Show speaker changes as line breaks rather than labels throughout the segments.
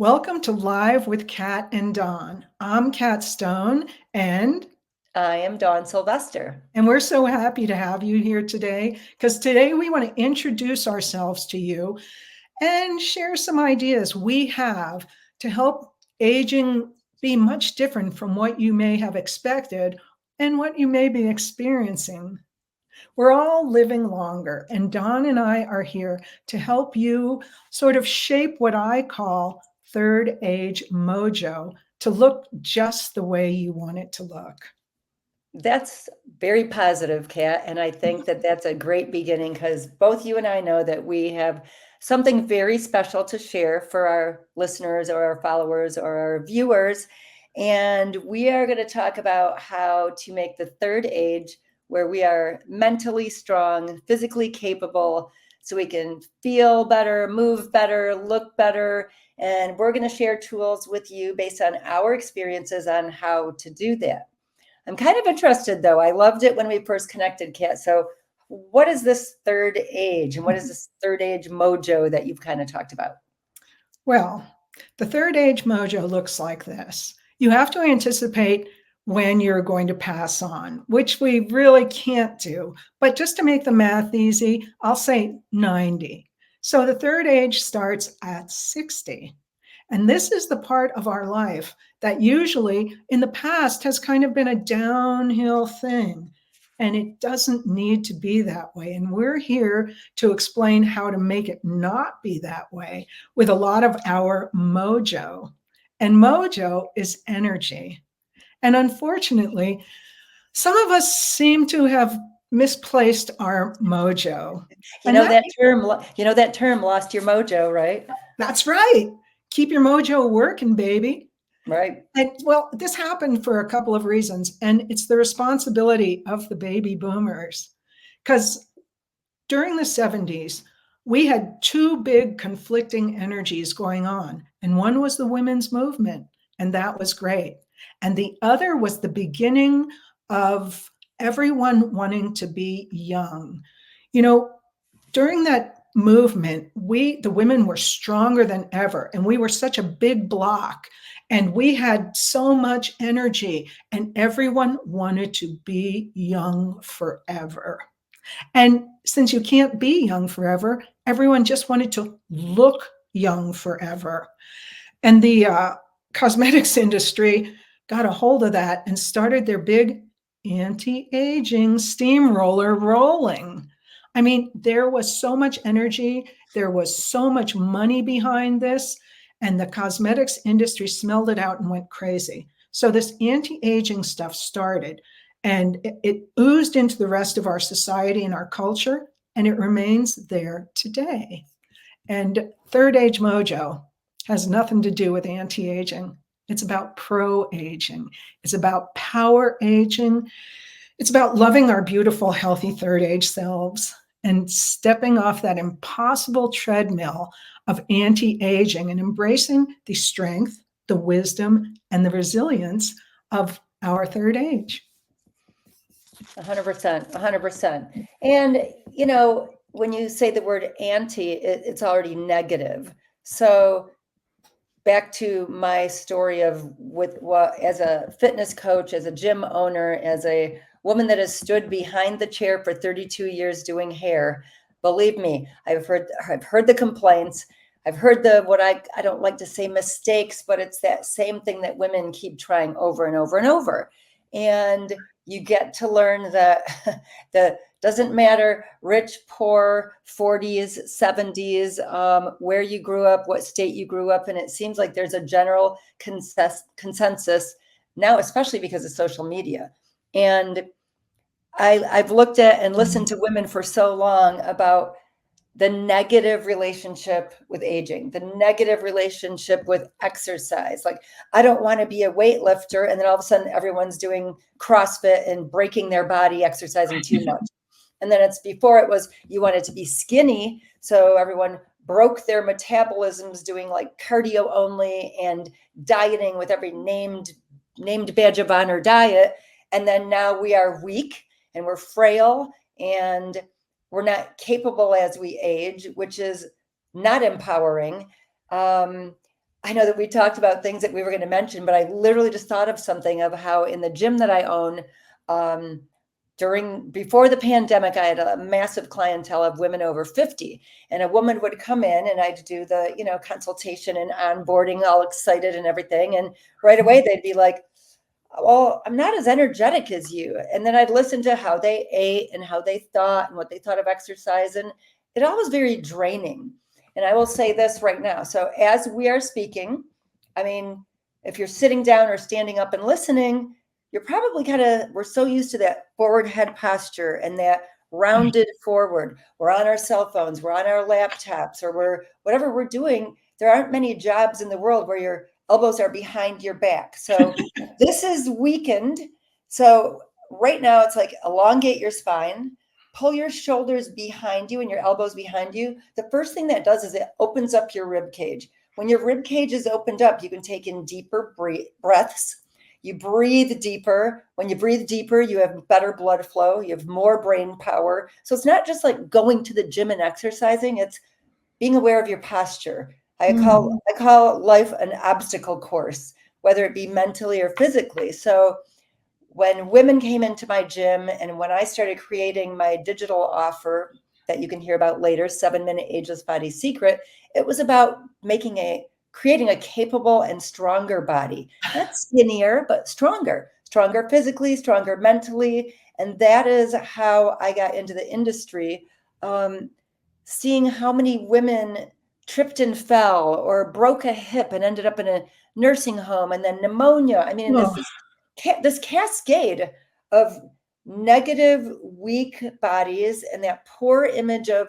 Welcome to Live with Kat and Dawn. I'm Kat Stone, and
I am Dawn Sylvester.
we're so happy to have you here today because today we want to introduce ourselves to you and share some ideas we have to help aging be much different from what you may have expected and what you may be experiencing. We're all living longer, and Dawn and I are here to help you sort of shape what I call third age mojo to look just the way you want it to look.
That's very positive, Kat, and I think that that's a great beginning because both you and I know that we have something very special to share for our listeners or our followers or our viewers. And we are going to talk about how to make the third age where we are mentally strong, physically capable, so we can feel better, move better, look better. And we're going to share tools with you based on our experiences on how to do that. I'm kind of interested though. I loved it when we first connected, Kat. So, what is this third age and what is this third age mojo that you've kind of talked about?
Well, the third age mojo looks like this. You have to anticipate when you're going to pass on, which we really can't do. But just to make the math easy, I'll say 90. So the third age starts at 60. And this is the part of our life that usually in the past has kind of been a downhill thing. And it doesn't need to be that way. And we're here to explain how to make it not be that way with a lot of our mojo. And mojo is energy. And unfortunately, some of us seem to have misplaced our mojo.
You
And
know
that
that term, that term lost your mojo, right?
that's right. Keep your mojo working, baby.
Right.
And well, this happened for a couple of reasons, and it's the responsibility of the baby boomers. Because during the 70s, we had two big conflicting energies going on. And one was the women's movement, and that was great. And the other was the beginning of everyone wanting to be young. You know, during that movement, the women were stronger than ever, and we were such a big block, and we had so much energy, and everyone wanted to be young forever. And since you can't be young forever, everyone just wanted to look young forever. And the cosmetics industry got a hold of that and started their big anti aging steamroller rolling. I mean, there was so much energy, there was so much money behind this, and the cosmetics industry smelled it out and went crazy. So, this anti aging stuff started, and it oozed into the rest of our society and our culture, and it remains there today. And third age mojo has nothing to do with anti aging. It's about pro aging. It's about power aging. It's about loving our beautiful, healthy third age selves and stepping off that impossible treadmill of anti aging and embracing the strength, the wisdom, and the resilience of our third age.
100%, 100%. And, when you say the word anti, it's already negative. So, back to my story of with what as a fitness coach, as a gym owner, as a woman that has stood behind the chair for 32 years doing hair. Believe me, I've heard the complaints. I've heard the what I don't like to say mistakes, but it's that same thing that women keep trying over and over and over. And you get to learn that the doesn't matter rich, poor, 40s, 70s, where you grew up, what state you grew up in. It seems like there's a general consensus now, especially because of social media. And I've looked at and listened to women for so long about the negative relationship with aging, the negative relationship with exercise. Like, I don't want to be a weightlifter. And then all of a sudden, everyone's doing CrossFit and breaking their body, exercising too much. And then it's before it was you wanted to be skinny. So everyone broke their metabolisms doing like cardio only and dieting with every named badge of honor diet. And then now we are weak and we're frail and we're not capable as we age, which is not empowering. I know that we talked about things that we were going to mention, but I literally just thought of something of how in the gym that I own, um, before the pandemic, I had a massive clientele of women over 50, and a woman would come in and I'd do the, consultation and onboarding, all excited and everything. And right away they'd be like, well, I'm not as energetic as you. And then I'd listen to how they ate and how they thought and what they thought of exercise. And it all was very draining. And I will say this right now. So as we are speaking, I mean, if you're sitting down or standing up and listening, you're probably we're so used to that forward head posture and that rounded forward. We're on our cell phones, we're on our laptops, or whatever we're doing. There aren't many jobs in the world where your elbows are behind your back. So this is weakened. So right now it's like elongate your spine, pull your shoulders behind you and your elbows behind you. The first thing that does is it opens up your rib cage. When your rib cage is opened up, you can take in deeper breaths. You breathe deeper. When you breathe deeper, you have better blood flow. You have more brain power. So it's not just like going to the gym and exercising. It's being aware of your posture. I call life an obstacle course, whether it be mentally or physically. So when women came into my gym and when I started creating my digital offer that you can hear about later, 7-Minute Ageless Body Secret, it was about creating a capable and stronger body, not skinnier, but stronger physically, stronger mentally. And that is how I got into the industry. Seeing how many women tripped and fell or broke a hip and ended up in a nursing home and then pneumonia. I mean, this cascade of negative, weak bodies and that poor image of,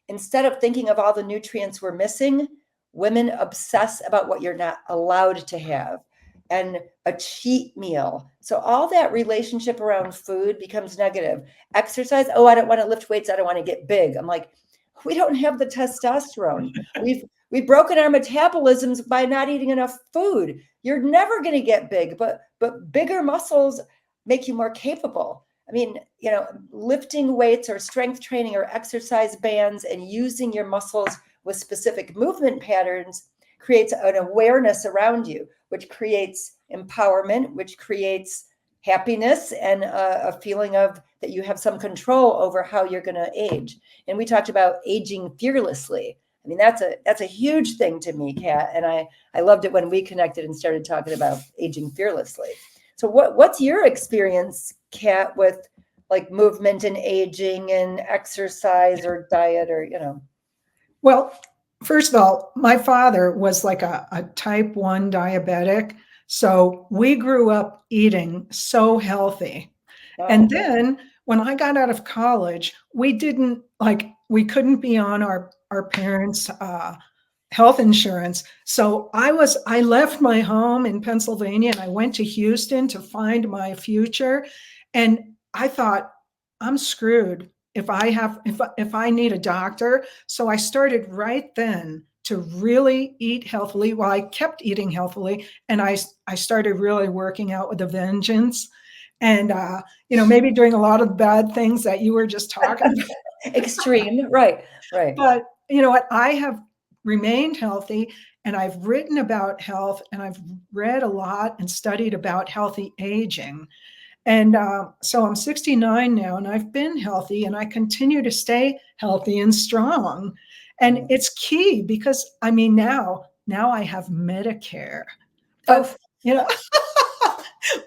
instead of thinking of all the nutrients we're missing, women obsess about what you're not allowed to have and a cheat meal. So all that relationship around food becomes negative. Exercise, oh, I don't want to lift weights. I don't want to get big. I'm like, we don't have the testosterone. We've broken our metabolisms by not eating enough food. You're never going to get big, but bigger muscles make you more capable. I mean, lifting weights or strength training or exercise bands and using your muscles with specific movement patterns creates an awareness around you, which creates empowerment, which creates happiness and a feeling of that you have some control over how you're going to age. And we talked about aging fearlessly. I mean, that's a huge thing to me, Kat. And I loved it when we connected and started talking about aging fearlessly. So what's your experience, Kat, with like movement and aging and exercise or diet or,
Well, first of all, my father was like a type 1 diabetic. So we grew up eating so healthy. And then when I got out of college, we couldn't be on our parents' health insurance. So I left my home in Pennsylvania and I went to Houston to find my future. And I thought, I'm screwed if I need a doctor. So I started right then to really eat healthily. Well, I kept eating healthily, and I started really working out with a vengeance. And maybe doing a lot of bad things that you were just talking about.
Extreme, right.
But you know what? I have remained healthy, and I've written about health, and I've read a lot and studied about healthy aging. And so I'm 69 now, and I've been healthy, and I continue to stay healthy and strong. And it's key because I mean, now I have Medicare, but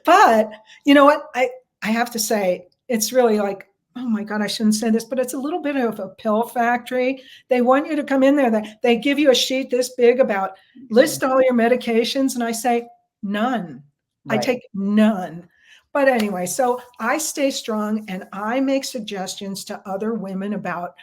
but you know what? I have to say, it's really like, oh my God, I shouldn't say this, but it's a little bit of a pill factory. They want you to come in there. They give you a sheet this big about list all your medications. And I say, none. Right. I take none. But anyway, so I stay strong and I make suggestions to other women about,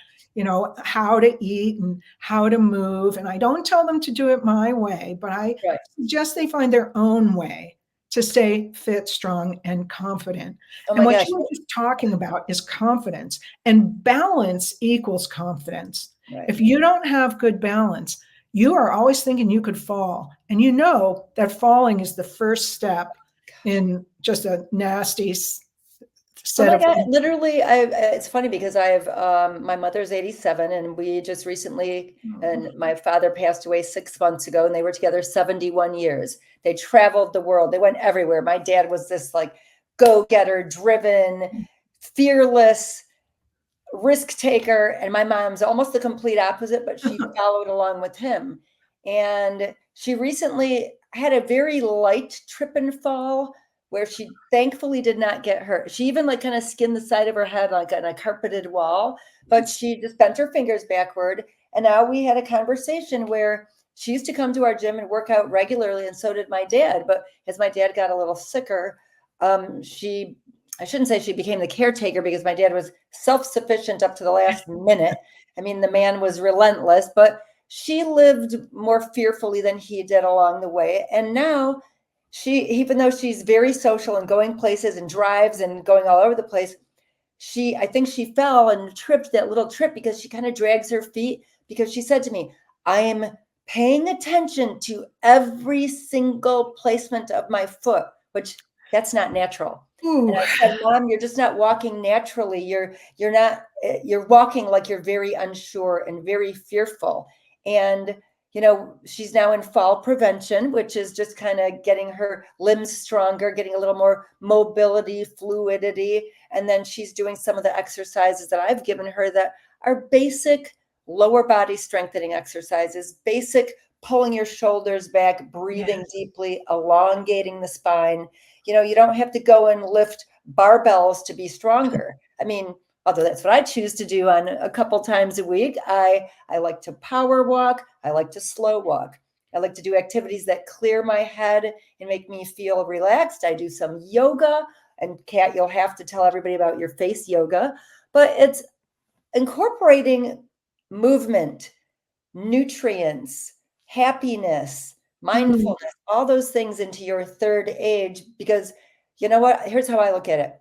how to eat and how to move. And I don't tell them to do it my way, but I suggest they find their own way to stay fit, strong, and confident. And what you were just talking about is confidence, and balance equals confidence. Right. If you don't have good balance, you are always thinking you could fall. And you know that falling is the first step in just a nasty
Oh
set
my
of
God, literally, it's funny because my mother's 87 and we just recently, and my father passed away 6 months ago and they were together 71 years. They traveled the world. They went everywhere. My dad was this like go-getter, driven, fearless risk taker. And my mom's almost the complete opposite, but she followed along with him. And she recently had a very light trip and fall where she thankfully did not get hurt. She even like kind of skinned the side of her head like on a carpeted wall, but she just bent her fingers backward. And now we had a conversation where she used to come to our gym and work out regularly, and so did my dad. But as my dad got a little sicker, I shouldn't say she became the caretaker because my dad was self-sufficient up to the last minute. I mean, the man was relentless, but she lived more fearfully than he did along the way. And now even though she's very social and going places and drives and going all over the place, I think she fell and tripped that little trip because she kind of drags her feet because she said to me, I am paying attention to every single placement of my foot, which that's not natural.
Ooh.
And I said, Mom, you're just not walking naturally. You're walking like you're very unsure and very fearful. And she's now in fall prevention, which is just kind of getting her limbs stronger, getting a little more mobility, fluidity. And then she's doing some of the exercises that I've given her that are basic lower body strengthening exercises, basic pulling your shoulders back, breathing deeply, elongating the spine. You don't have to go and lift barbells to be stronger. I mean, although that's what I choose to do on a couple times a week, I like to power walk. I like to slow walk. I like to do activities that clear my head and make me feel relaxed. I do some yoga, and Kat, you'll have to tell everybody about your face yoga, but it's incorporating movement, nutrients, happiness, mindfulness, all those things into your third age. Because you know what? Here's how I look at it.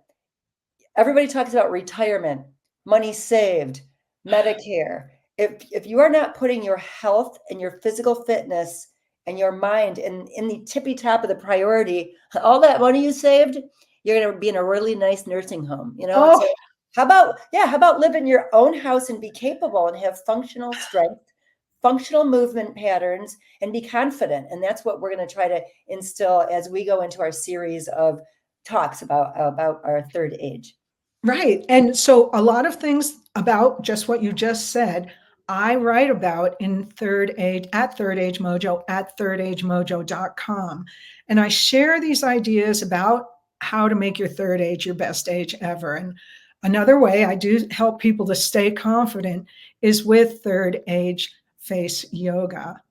Everybody talks about retirement, money saved, Medicare. If you are not putting your health and your physical fitness and your mind in the tippy top of the priority, all that money you saved, you're going to be in a really nice nursing home.
Oh,
So how about live in your own house and be capable and have functional strength, functional movement patterns, and be confident? And that's what we're going to try to instill as we go into our series of talks about our third age.
right. And so a lot of things about just what you just said, I write about in Third Age at Third Age Mojo at thirdagemojo.com. And I share these ideas about how to make your third age your best age ever. And another way I do help people to stay confident is with third age face yoga.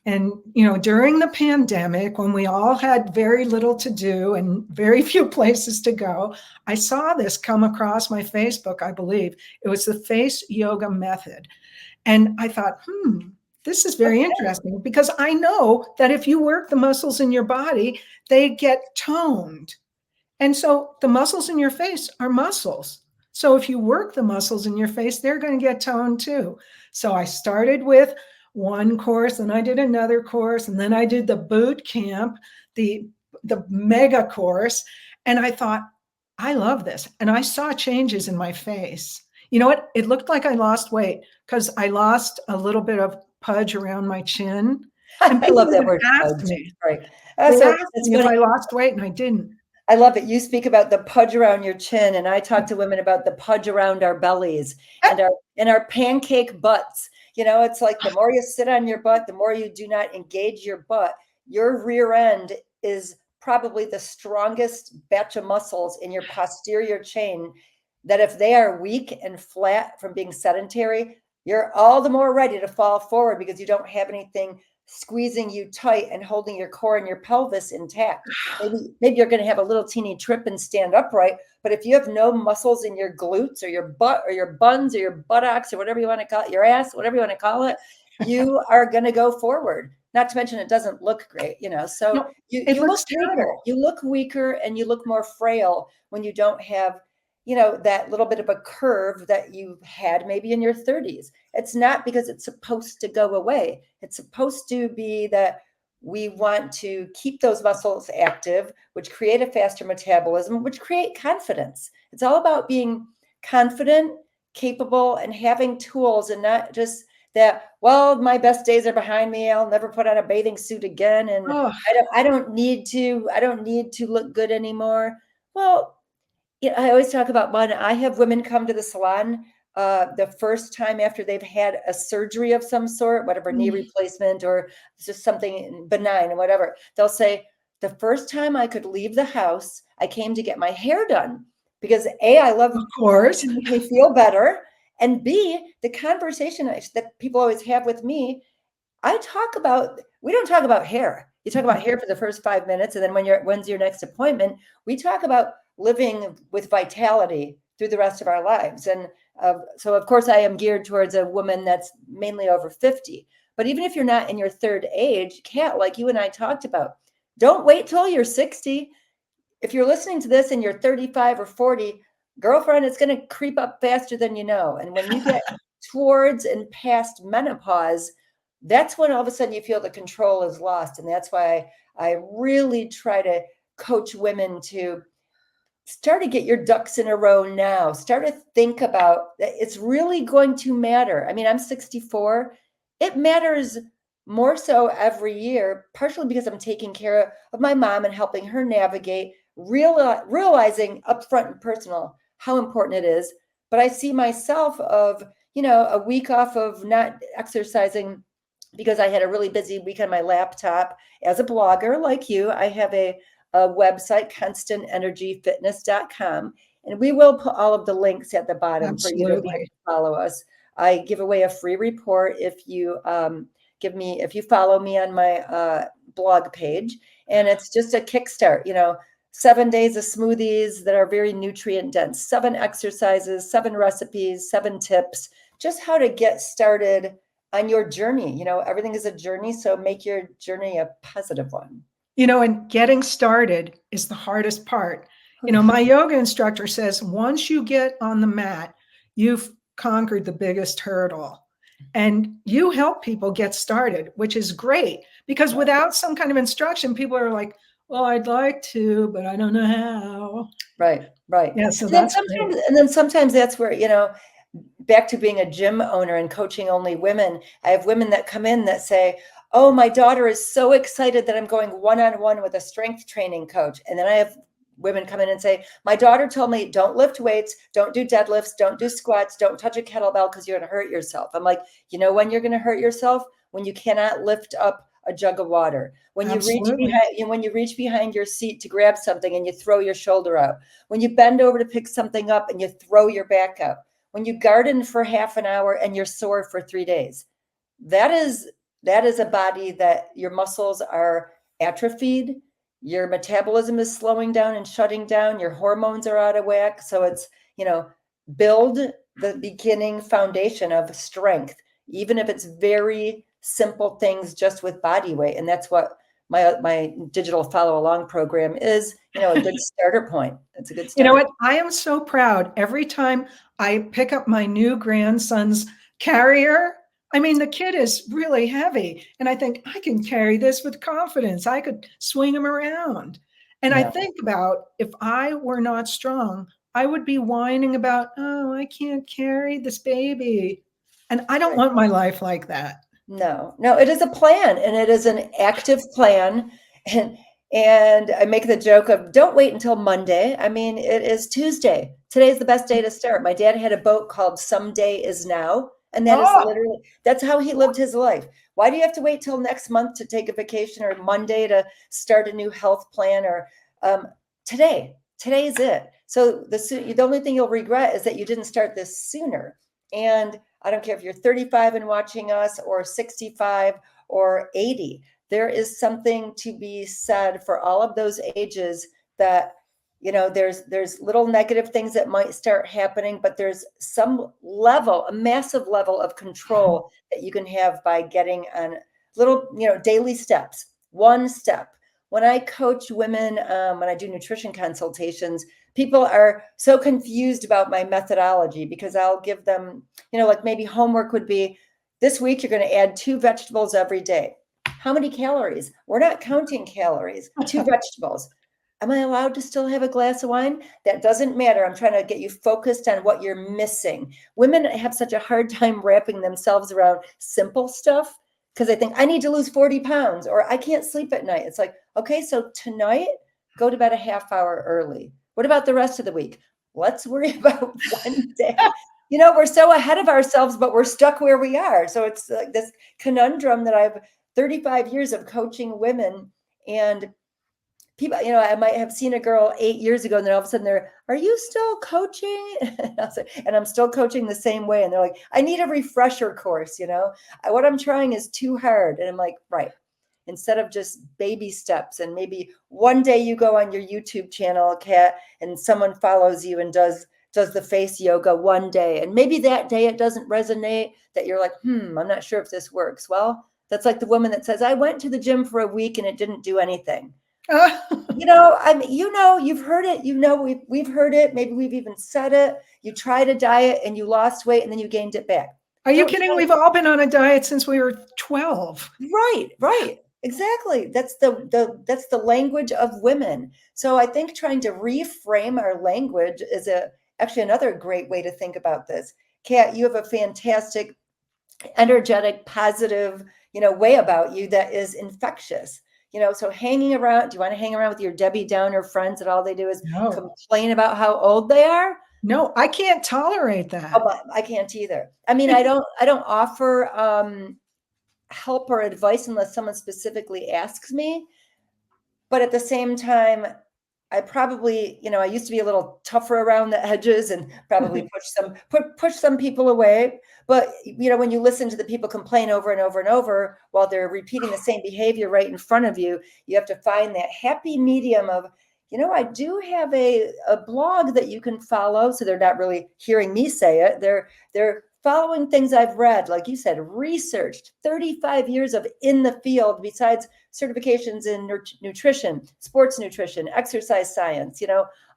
And, during the pandemic, when we all had very little to do and very few places to go, I saw this come across my Facebook, I believe. It was the face yoga method. And I thought, this is very interesting because I know that if you work the muscles in your body, they get toned. And so the muscles in your face are muscles. So if you work the muscles in your face, they're going to get toned too. So I started with one course and I did another course and then I did the boot camp, the mega course. And I thought, I love this. And I saw changes in my face. You know what? It looked like I lost weight because I lost a little bit of pudge around my chin. And
I love that
people
word.
asked me,
Right.
they
So
asked
it's
me if
funny.
I lost weight and I didn't.
I love it. You speak about the pudge around your chin, and I talk to women about the pudge around our bellies and our pancake butts. It's like the more you sit on your butt, the more you do not engage your butt. Your rear end is probably the strongest batch of muscles in your posterior chain that if they are weak and flat from being sedentary, you're all the more ready to fall forward because you don't have anything squeezing you tight and holding your core and your pelvis intact. Maybe you're going to have a little teeny trip and stand upright, but if you have no muscles in your glutes or your butt or your buns or your buttocks or whatever you want to call it, your ass, whatever you want to call it, you are going to go forward. Not to mention it doesn't look great, So
No,
you
it
look
looks
weaker.
terrible.
You look weaker and you look more frail when you don't have that little bit of a curve that you had maybe in your 30s. It's not because it's supposed to go away. It's supposed to be that we want to keep those muscles active, which create a faster metabolism, which create confidence. It's all about being confident, capable, and having tools, and not just that, well, my best days are behind me. I'll never put on a bathing suit again. And
Oh,
I don't need to look good anymore. Well, I always talk about when I have women come to the salon the first time after they've had a surgery of some sort, whatever, knee replacement or just something benign or whatever. They'll say, the first time I could leave the house, I came to get my hair done because A, I love
of course.
to make me feel better. And B, the conversation that people always have with me, we don't talk about hair. You talk about hair for the first 5 minutes. And then when's your next appointment? We talk about living with vitality through the rest of our lives. And so of course I am geared towards a woman that's mainly over 50, but even if you're not in your third age, Kat, like you and I talked about, don't wait till you're 60. If you're listening to this and you're 35 or 40, girlfriend, it's going to creep up faster than you know. And when you get towards and past menopause, that's when all of a sudden you feel the control is lost. And that's why I really try to coach women to start to get your ducks in a row now. Start to think about that. It's really going to matter. I mean, I'm 64. It matters more so every year, partially because I'm taking care of my mom and helping her navigate, realizing upfront and personal how important it is. But I see myself of, a week off of not exercising because I had a really busy week on my laptop. As a blogger like you, I have a website, constantenergyfitness.com. And we will put all of the links at the bottom for you to be able to follow us. I give away a free report if you follow me on my blog page. And it's just a kickstart, 7 days of smoothies that are very nutrient dense, 7 exercises, 7 recipes, 7 tips, just how to get started on your journey. Everything is a journey. So make your journey a positive one.
And getting started is the hardest part. My yoga instructor says, once you get on the mat, you've conquered the biggest hurdle. And you help people get started, which is great, because without some kind of instruction, people are like, well, I'd like to, but I don't know how.
Right.
Yeah, so
then sometimes that's where, back to being a gym owner and coaching only women, I have women that come in that say, oh, my daughter is so excited that I'm going one-on-one with a strength training coach. And then I have women come in and say, my daughter told me, don't lift weights, don't do deadlifts, don't do squats, don't touch a kettlebell because you're going to hurt yourself. I'm like, when you're going to hurt yourself? When you cannot lift up a jug of water, when you reach behind your seat to grab something and you throw your shoulder out, when you bend over to pick something up and you throw your back out, when you garden for half an hour and you're sore for 3 days. That is a body that your muscles are atrophied, your metabolism is slowing down and shutting down, your hormones are out of whack. So it's, build the beginning foundation of strength, even if it's very simple things just with body weight. And that's what my digital follow along program is, a good starter point. It's a good start.
You know what? I am so proud every time I pick up my new grandson's carrier. I mean, the kid is really heavy. And I think I can carry this with confidence. I could swing him around. And I think about if I were not strong, I would be whining about, oh, I can't carry this baby. And I don't want my life like that.
No, it is a plan, and it is an active plan. And I make the joke of don't wait until Monday. I mean, it is Tuesday. Today's the best day to start. My dad had a boat called Someday Is Now. And that is literally, that's how he lived his life. Why do you have to wait till next month to take a vacation or Monday to start a new health plan or today? Today's it. So the only thing you'll regret is that you didn't start this sooner. And I don't care if you're 35 and watching us or 65 or 80. There is something to be said for all of those ages that, there's little negative things that might start happening, but there's some level, a massive level of control that you can have by getting on little, daily steps, one step. When I coach women, when I do nutrition consultations, people are so confused about my methodology because I'll give them, like maybe homework would be this week, you're going to add 2 vegetables every day. How many calories? We're not counting calories. 2 vegetables. Am I allowed to still have a glass of wine? That doesn't matter. I'm trying to get you focused on what you're missing. Women have such a hard time wrapping themselves around simple stuff because they think I need to lose 40 pounds or I can't sleep at night. It's like, okay, so tonight, go to bed a half hour early. What about the rest of the week? Let's worry about one day. We're so ahead of ourselves, but we're stuck where we are. So it's like this conundrum that I've 35 years of coaching women, and people, I might have seen a girl 8 years ago and then all of a sudden are you still coaching? And I'm still coaching the same way. And they're like, I need a refresher course. What I'm trying is too hard. And I'm like, right. Instead of just baby steps, and maybe one day you go on your YouTube channel, Kat, and someone follows you and does the face yoga one day. And maybe that day it doesn't resonate, that you're like, I'm not sure if this works. Well, that's like the woman that says, I went to the gym for a week and it didn't do anything. You've heard it, we've heard it. Maybe we've even said it. You tried a diet and you lost weight and then you gained it back.
Are you kidding? We've all been on a diet since we were 12.
Right. Exactly. That's the language of women. So I think trying to reframe our language is actually another great way to think about this. Kat, you have a fantastic, energetic, positive, way about you that is infectious. So hanging around, do you want to hang around with your Debbie Downer friends that all they do is complain about how old they are?
No, I can't tolerate that.
Oh, but I can't either. I mean, I don't offer help or advice unless someone specifically asks me. But at the same time, I probably, I used to be a little tougher around the edges and probably push some people away. But, when you listen to the people complain over and over and over while they're repeating the same behavior right in front of you, you have to find that happy medium of, I do have a blog that you can follow. So they're not really hearing me say it. They're following things I've read, like you said, researched, 35 years of in the field, besides certifications in nutrition, sports nutrition, exercise science,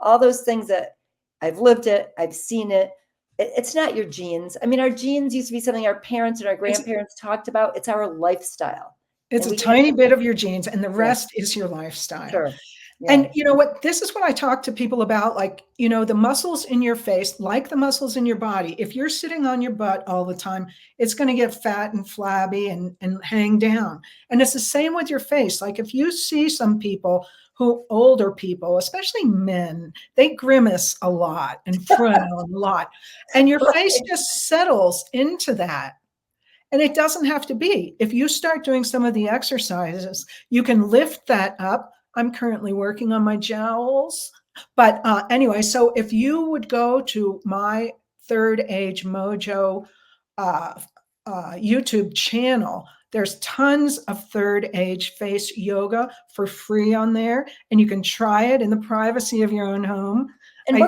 all those things that I've lived it, I've seen it. It's not your genes. I mean, our genes used to be something our parents and our grandparents talked about. It's our lifestyle.
It's a tiny bit of your genes, and the rest is your lifestyle.
Sure. Yeah.
And you know what? This is what I talk to people about, like, the muscles in your face, like the muscles in your body. If you're sitting on your butt all the time, it's going to get fat and flabby and hang down. And it's the same with your face. Like if you see some people older people, especially men, they grimace a lot and frown a lot. And your face just settles into that. And it doesn't have to be. If you start doing some of the exercises, you can lift that up. I'm currently working on my jowls. But anyway, so if you would go to my Third Age Mojo YouTube channel, there's tons of third age face yoga for free on there, and you can try it in the privacy of your own home.
And we're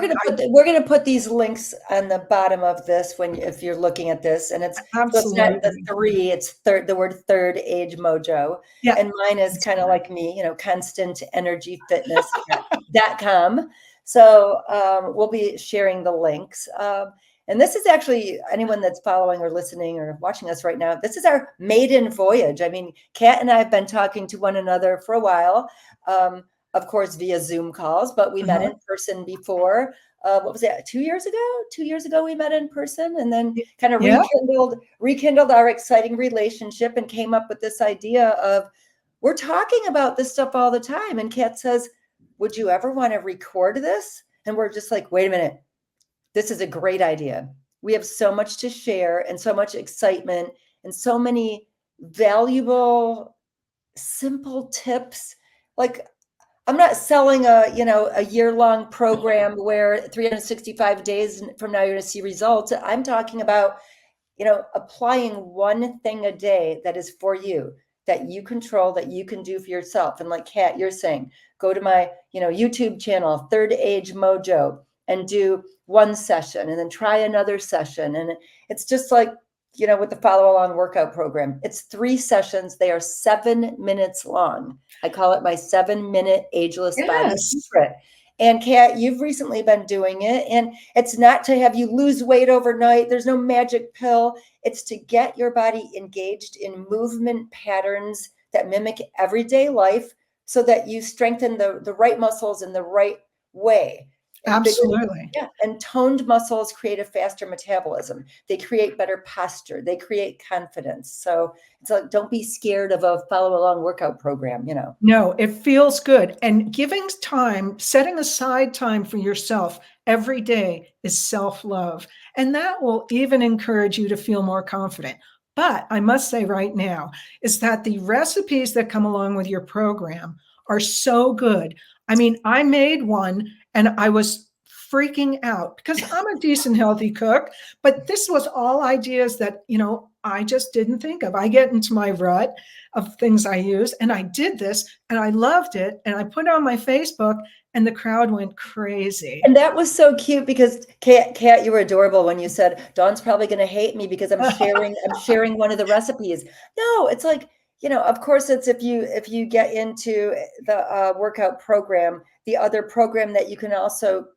gonna put these links on the bottom of this if you're looking at this, and it's not the 3, it's the word Third Age Mojo. Yeah. And mine is kind of like me, constantenergyfitness.com. So we'll be sharing the links. And this is actually, anyone that's following or listening or watching us right now, this is our maiden voyage. I mean, Kat and I have been talking to one another for a while. Of course, via Zoom calls, but we met in person before. What was that? 2 years ago? 2 years ago, we met in person, and then kind of rekindled our exciting relationship and came up with this idea of, we're talking about this stuff all the time. And Kat says, would you ever want to record this? And we're just like, wait a minute. This is a great idea. We have so much to share and so much excitement and so many valuable, simple tips. Like, I'm not selling a year-long program where 365 days from now you're going to see results. I'm talking about, applying one thing a day that is for you, that you control, that you can do for yourself. And like Kat, you're saying, go to my, YouTube channel, Third Age Mojo, and do one session and then try another session. And it's just like, with the follow-along workout program, it's 3 sessions. They are 7 minutes long. I call it my 7-minute ageless body secret. And Kat, you've recently been doing it. And it's not to have you lose weight overnight. There's no magic pill. It's to get your body engaged in movement patterns that mimic everyday life so that you strengthen the right muscles in the right way. And bigger,
Absolutely.
yeah, and toned muscles create a faster metabolism. They create better posture. They create confidence. So it's like, don't be scared of a follow along workout program, you know.
No, it feels good. And giving time, setting aside time for yourself every day is self-love. And that will even encourage you to feel more confident. But I must say right now is that the recipes that come along with your program are so good. I mean, I made one and I was freaking out because I'm a decent, healthy cook, but this was all ideas that, I just didn't think of. I get into my rut of things I use, and I did this and I loved it. And I put it on my Facebook and the crowd went crazy.
And that was so cute because Kat, you were adorable when you said Dawn's probably going to hate me because I'm sharing one of the recipes. No, it's like, of course it's if you get into the workout program, the other program that you can also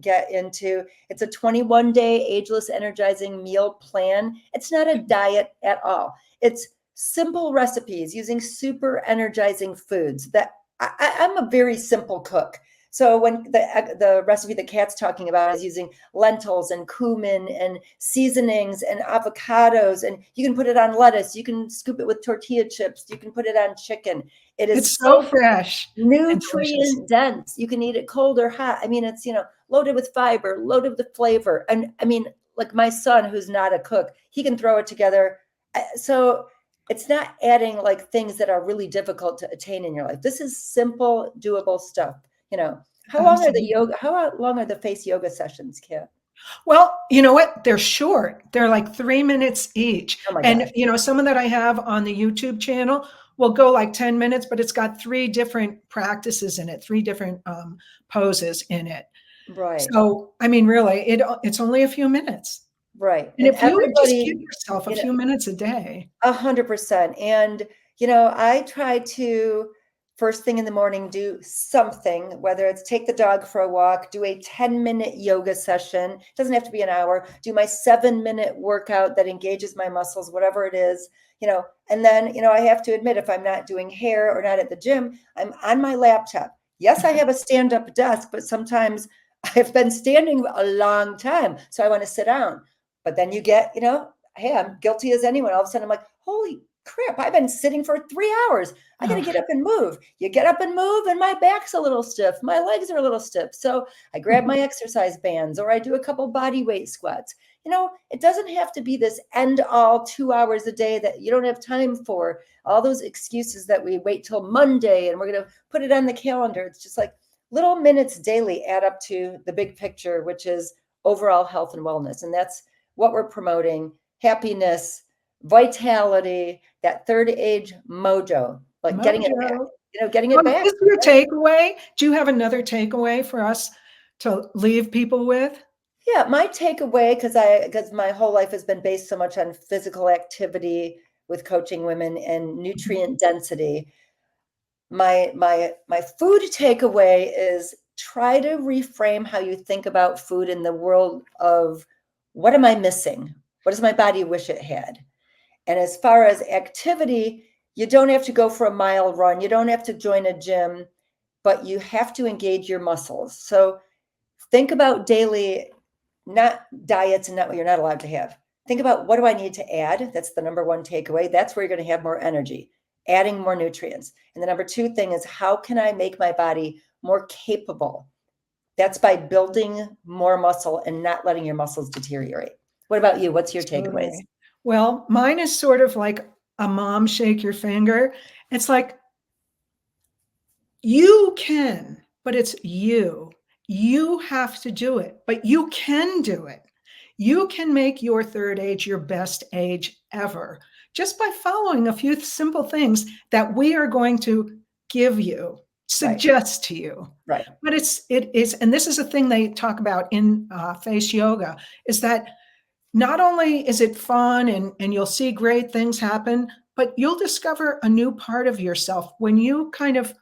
get into, it's a 21-day ageless energizing meal plan. It's not a diet at all. It's simple recipes using super energizing foods that I'm a very simple cook. So when the recipe that Kat's talking about is using lentils and cumin and seasonings and avocados, and you can put it on lettuce, you can scoop it with tortilla chips, you can put it on chicken. It is
It's so fresh and delicious.
nutrient dense. You can eat it cold or hot. I mean, it's loaded with fiber, loaded with flavor. And I mean, like my son, who's not a cook, he can throw it together. So it's not adding like things that are really difficult to attain in your life. This is simple, doable stuff. How long are the yoga? How long are the face yoga sessions, Kit?
Well, you know what? They're short. They're like 3 minutes each.
Oh my
And,
gosh.
some of that I have on the YouTube channel will go like 10 minutes, but it's got 3 different practices in it, 3 different poses in it.
Right.
So, I mean, really, it's only a few minutes.
Right.
And
And
if you would just give
everybody,
yourself a
you know,
few minutes a day.
100%. And, I try to first thing in the morning do something, whether it's take the dog for a walk, do a 10-minute yoga session. It doesn't have to be an hour. Do my 7-minute workout that engages my muscles, whatever it is, and then, I have to admit, if I'm not doing hair or not at the gym, I'm on my laptop. Yes, I have a stand-up desk, but sometimes I've been standing a long time, so I want to sit down. But then you get, hey, I'm guilty as anyone. All of a sudden I'm like, holy crap, I've been sitting for 3 hours. I got to get up and move. You get up and move, and my back's a little stiff. My legs are a little stiff. So I grab my exercise bands or I do a couple body weight squats. It doesn't have to be this end all 2 hours a day that you don't have time for. All those excuses that we wait till Monday and we're going to put it on the calendar. It's just like little minutes daily add up to the big picture, which is overall health and wellness. And that's what we're promoting: happiness, vitality, that third age mojo, like getting it back,
Mojo.
getting it
Is
back.
this your takeaway? Do you have another takeaway for us to leave people with?
Yeah, my takeaway, because my whole life has been based so much on physical activity with coaching women and nutrient density. My food takeaway is try to reframe how you think about food in the world of what am I missing? What does my body wish it had? And as far as activity, you don't have to go for a mile run. You don't have to join a gym, but you have to engage your muscles. So think about daily, not diets and not what you're not allowed to have. Think about, what do I need to add? That's the number one takeaway. That's where you're going to have more energy, adding more nutrients. And the number two thing is, how can I make my body more capable? That's by building more muscle and not letting your muscles deteriorate. What about you? What's your takeaways?
Well, mine is sort of like a mom shake your finger. It's like, you can, but it's you. You have to do it, but you can do it. You can make your third age your best age ever just by following a few simple things that we are going to give you, suggest to you.
Right.
But it is, and this is a thing they talk about in face yoga, is that not only is it fun and you'll see great things happen, but you'll discover a new part of yourself when you kind of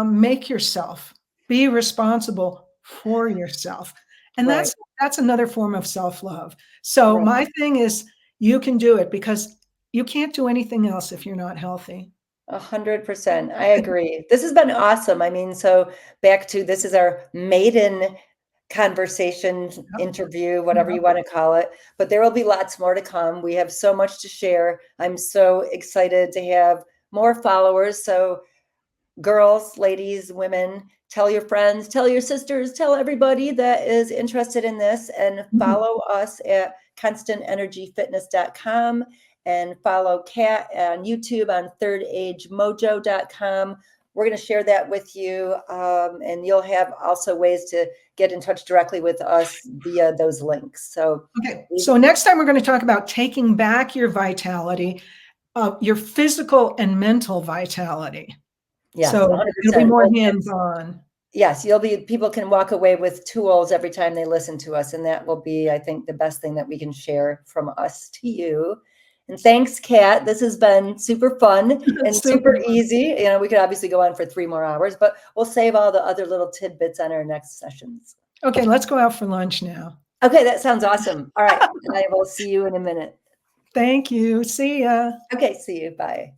make yourself be responsible for yourself. And
Right.
that's another form of self-love. So
Right.
my thing is, you can do it because you can't do anything else if you're not healthy.
100%. I agree. This has been awesome. I mean, so back to this is our maiden conversation,
Yep.
interview, whatever you want to call it. But there will be lots more to come. We have so much to share. I'm so excited to have more followers. So girls, ladies, women, tell your friends, tell your sisters, tell everybody that is interested in this, and follow us at constantenergyfitness.com and follow Kat on YouTube on thirdagemojo.com. We're going to share that with you, and you'll have also ways to get in touch directly with us via those links. So,
okay. So next time we're going to talk about taking back your vitality, your physical and mental vitality.
yes,
So
100%.
it'll be more hands-on.
Yes, people can walk away with tools every time they listen to us. And that will be, I think, the best thing that we can share from us to you. And thanks, Kat. This has been super fun and super easy. You know, we could obviously go on for 3 more hours, but we'll save all the other little tidbits on our next sessions.
Okay, let's go out for lunch now.
Okay, that sounds awesome. All right. I will see you in a minute.
Thank you. See ya.
Okay, see you. Bye.